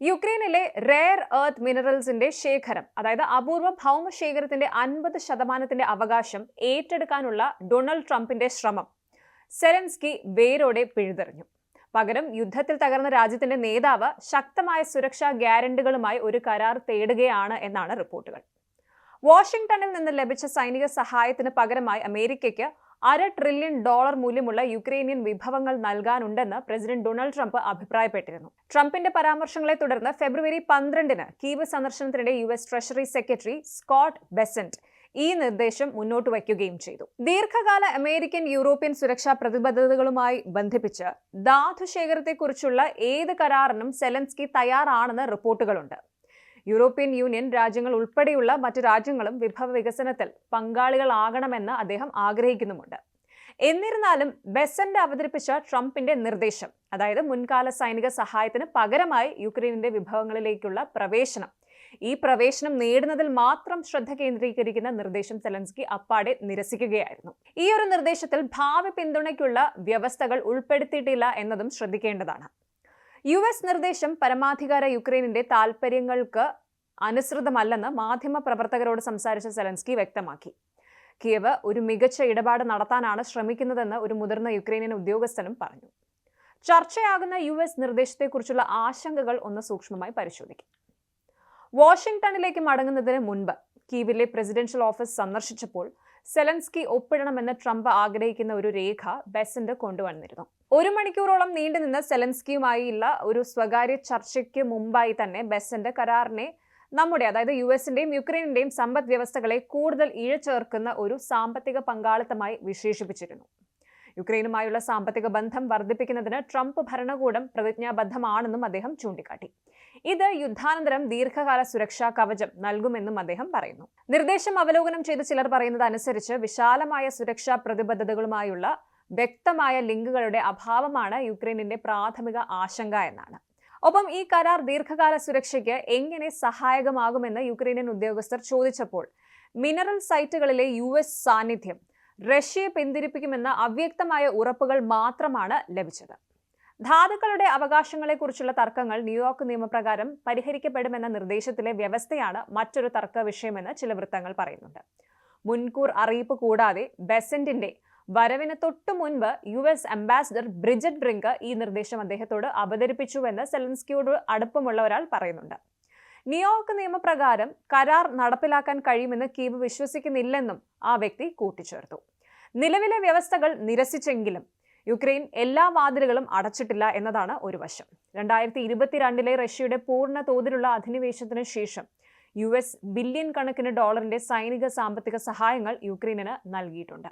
യുക്രൈനിലെ rare earth മിനറൽസിന്റെ ശേഖരം, അതായത് അപൂർവ ഭൗമശേഖരത്തിന്റെ 50% അവകാശം ഏറ്റെടുക്കാനുള്ള ഡൊണാൾഡ് ട്രംപിന്റെ ശ്രമം സെലൻസ്കി വേരോടെ പിഴുതെറിഞ്ഞു. പകരം യുദ്ധത്തിൽ തകർന്ന രാജ്യത്തിന്റെ നേതാവ് ശക്തമായ സുരക്ഷാ ഗ്യാരണ്ടികളുമായി ഒരു കരാർ തേടുകയാണ് എന്നാണ് റിപ്പോർട്ടുകൾ. വാഷിംഗ്ടണിൽ നിന്ന് ലഭിച്ച സൈനിക സഹായത്തിന് പകരമായി അമേരിക്കയ്ക്ക് $1 ട്രില്യൺ മൂല്യമുള്ള യുക്രൈനിയൻ വിഭവങ്ങൾ നൽകാനുണ്ടെന്ന് പ്രസിഡന്റ് ഡൊണാൾഡ് ട്രംപ് അഭിപ്രായപ്പെട്ടിരുന്നു. ട്രംപിന്റെ പരാമർശങ്ങളെ തുടർന്ന് ഫെബ്രുവരി 12-ന് കീവ് സന്ദർശനത്തിനിടെ US treasury secretary Scott Bessent ഈ നിർദ്ദേശം മുന്നോട്ട് വയ്ക്കുകയും ചെയ്തു. ദീർഘകാല അമേരിക്കൻ യൂറോപ്യൻ സുരക്ഷാ പ്രതിബദ്ധതകളുമായി ബന്ധിപ്പിച്ച് ധാതുശേഖരത്തെക്കുറിച്ചുള്ള ഏത് കരാറിനും സെലൻസ്കി തയ്യാറാണെന്ന് റിപ്പോർട്ടുകളുണ്ട്. യൂറോപ്യൻ യൂണിയൻ രാജ്യങ്ങൾ ഉൾപ്പെടെയുള്ള മറ്റു രാജ്യങ്ങളും വിഭവ വികസനത്തിൽ പങ്കാളികളാകണമെന്ന് അദ്ദേഹം ആഗ്രഹിക്കുന്നുമുണ്ട്. എന്നിരുന്നാലും ബെസന്റ് അവതരിപ്പിച്ച ട്രംപിന്റെ നിർദ്ദേശം, അതായത് മുൻകാല സൈനിക സഹായത്തിന് പകരമായി യുക്രൈനിന്റെ വിഭവങ്ങളിലേക്കുള്ള പ്രവേശനം, ഈ പ്രവേശനം നേടുന്നതിൽ മാത്രം ശ്രദ്ധ കേന്ദ്രീകരിക്കുന്ന നിർദ്ദേശം സെലൻസ്കി അപ്പാടെ നിരസിക്കുകയായിരുന്നു. ഈ ഒരു നിർദ്ദേശത്തിൽ ഭാവി പിന്തുണയ്ക്കുള്ള വ്യവസ്ഥകൾ ഉൾപ്പെടുത്തിയിട്ടില്ല എന്നതും ശ്രദ്ധിക്കേണ്ടതാണ്. US നിർദ്ദേശം പരമാധികാര യുക്രൈനിന്റെ താൽപര്യങ്ങൾക്ക് അനുസൃതമല്ലെന്ന് മാധ്യമ പ്രവർത്തകരോട് സംസാരിച്ച സെലൻസ്കി വ്യക്തമാക്കി. കിയവ് ഒരു മികച്ച ഇടപാട് നടത്താനാണ് ശ്രമിക്കുന്നതെന്ന് ഒരു മുതിർന്ന യുക്രൈനിയൻ ഉദ്യോഗസ്ഥനും പറഞ്ഞു. ചർച്ചയാകുന്ന US നിർദ്ദേശത്തെക്കുറിച്ചുള്ള ആശങ്കകൾ ഒന്ന് സൂക്ഷ്മമായി പരിശോധിക്കും. വാഷിംഗ്ടണിലേക്ക് മടങ്ങുന്നതിന് മുൻപ് കീവിലെ പ്രസിഡൻഷ്യൽ ഓഫീസ് സന്ദർശിച്ചപ്പോൾ സെലൻസ്കി ഒപ്പിടണമെന്ന് ട്രംപ് ആഗ്രഹിക്കുന്ന ഒരു രേഖ ബെസന്റ് കൊണ്ടുവന്നിരുന്നു. 1 മണിക്കൂറോളം നീണ്ടുനിന്ന സെലൻസ്കിയുമായുള്ള ഒരു സ്വകാര്യ ചർച്ചയ്ക്ക് മുമ്പായി തന്നെ ബെസന്റ് കരാറിനെ അതായത് USന്റെയും യുക്രൈനിന്റെയും സമ്പദ് വ്യവസ്ഥകളെ കൂടുതൽ ഇഴചേർക്കുന്ന ഒരു സാമ്പത്തിക പങ്കാളിത്തമായി വിശേഷിപ്പിച്ചിരുന്നു. യുക്രൈനുമായുള്ള സാമ്പത്തിക ബന്ധം വർദ്ധിപ്പിക്കുന്നതിന് ട്രംപ് ഭരണകൂടം പ്രതിജ്ഞാബദ്ധമാണെന്നും അദ്ദേഹം ചൂണ്ടിക്കാട്ടി. ഇത് യുദ്ധാനന്തരം ദീർഘകാല സുരക്ഷാ കവചം നൽകുമെന്നും അദ്ദേഹം പറയുന്നു. നിർദ്ദേശം അവലോകനം ചെയ്ത ചിലർ പറയുന്നത് അനുസരിച്ച് വിശാലമായ സുരക്ഷാ പ്രതിബദ്ധതകളുമായുള്ള വ്യക്തമായ ലിങ്കുകളുടെ അഭാവമാണ് യുക്രൈനിന്റെ പ്രാഥമിക ആശങ്ക എന്നാണ്. ഒപ്പം ഈ കരാർ ദീർഘകാല സുരക്ഷയ്ക്ക് എങ്ങനെ സഹായകമാകുമെന്ന് യുക്രൈനിയൻ ഉദ്യോഗസ്ഥർ ചോദിച്ചപ്പോൾ മിനറൽ സൈറ്റുകളിലെ US സാന്നിധ്യം റഷ്യയെ പിന്തിരിപ്പിക്കുമെന്ന അവ്യക്തമായ ഉറപ്പുകൾ മാത്രമാണ് ലഭിച്ചത്. ധാതുക്കളുടെ അവകാശങ്ങളെക്കുറിച്ചുള്ള തർക്കങ്ങൾ ന്യൂയോർക്ക് നിയമപ്രകാരം പരിഹരിക്കപ്പെടുമെന്ന നിർദ്ദേശത്തിലെ വ്യവസ്ഥയാണ് മറ്റൊരു തർക്ക വിഷയമെന്ന് ചില വൃത്തങ്ങൾ പറയുന്നുണ്ട്. മുൻകൂർ അറിയിപ്പ് കൂടാതെ ബെസന്റിന്റെ വരവിന് തൊട്ടു മുൻപ് US അംബാസിഡർ ബ്രിജറ്റ് ബ്രിങ്ക് ഈ നിർദ്ദേശം അദ്ദേഹത്തോട് അവതരിപ്പിച്ചുവെന്ന് സെലൻസ്കിയോട് അടുപ്പമുള്ള ഒരാൾ പറയുന്നുണ്ട്. ന്യൂയോർക്ക് നിയമപ്രകാരം കരാർ നടപ്പിലാക്കാൻ കഴിയുമെന്ന് കീവ് വിശ്വസിക്കുന്നില്ലെന്നും ആ വ്യക്തി കൂട്ടിച്ചേർത്തു. നിലവിലെ വ്യവസ്ഥകൾ നിരസിച്ചെങ്കിലും യുക്രൈൻ എല്ലാ വാതിലുകളും അടച്ചിട്ടില്ല എന്നതാണ് ഒരു വശം. 2022 റഷ്യയുടെ പൂർണ്ണ തോതിലുള്ള അധിനിവേശത്തിന് ശേഷം US ബില്യൺ കണക്കിന് ഡോളറിന്റെ സൈനിക സാമ്പത്തിക സഹായങ്ങൾ യുക്രൈനിന് നൽകിയിട്ടുണ്ട്.